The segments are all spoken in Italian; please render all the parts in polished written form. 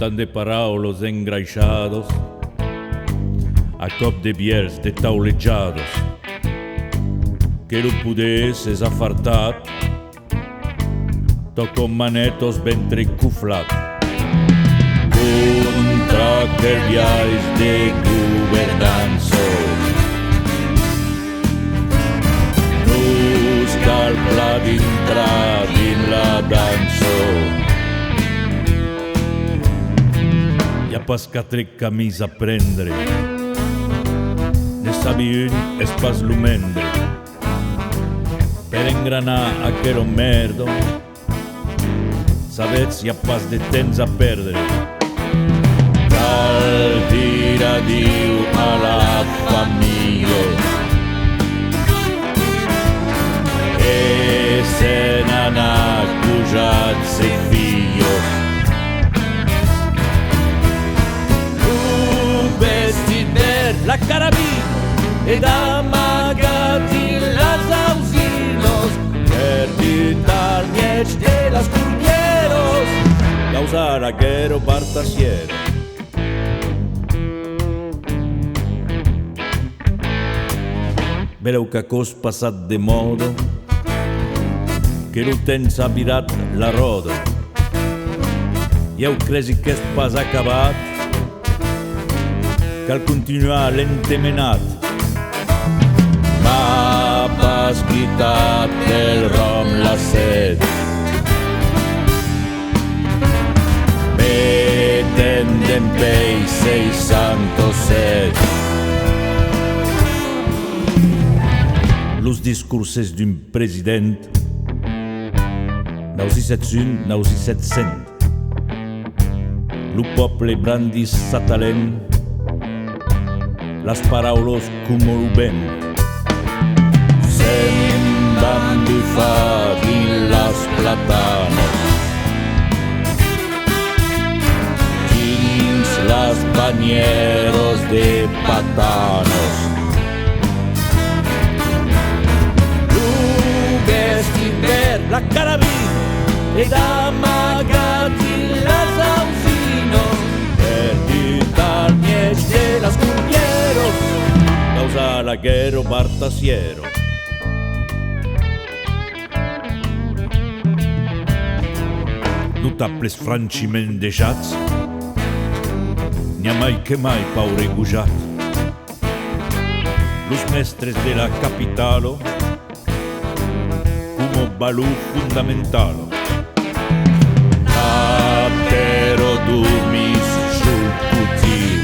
tant de paraules engraixados a cop de biels de taulejados que non pudesses afartat to con manetos ben tricuflat contra que viais de governança nus cal pla d'intrar in la dansa ja pas quatre camis a prendre ne sabi un es pas l'umendre per engranar aquero merdo sabets hi ha pas de temps a perdre cal dir adiu a la família e se n'anà cujats e fillos un vestit verd la carabina ed amagati las ausinos perdit al miec de las curvieros causar aquero partasiero vereu que cos passat de modo que non temps ha virat la roda i heu cresi que és pas acabat cal continuar l'entemenat m'ha pas quitat del rom la set meten d'empei 607 los discurses d'un president nausi 700 nausi 700 lo poble brandis sa talent las paraulos como lo ben sembran bufar in las platanos dins las bañeros de patanos la carabina ed amagati las ausinos perdit al miec de las curvieros causa l'aguero partasiero notables franciment deixats n'hi ha mai que mai paure gujat los mestres de la capitalo valor fundamental però dormis sul cutil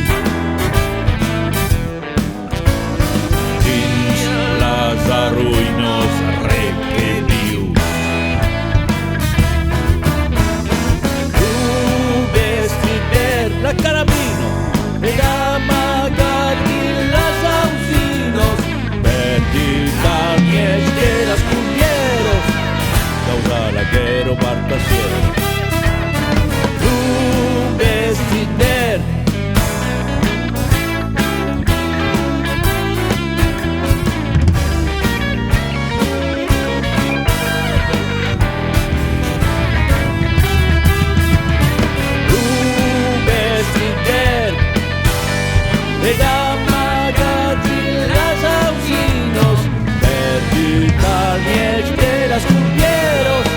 dins les arruïnos requedius un vestit verd la carabina ed amagati las ausinos perdit al miec de las curvieros causa l'aguero partasiero un vestit verd un vestit verd ed amagati las ausinos perdit al miec de las curvieros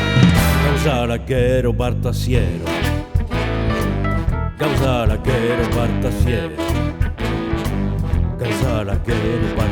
causa l'aguero partasiero causa l'aguero partasiero causa l'aguero partasiero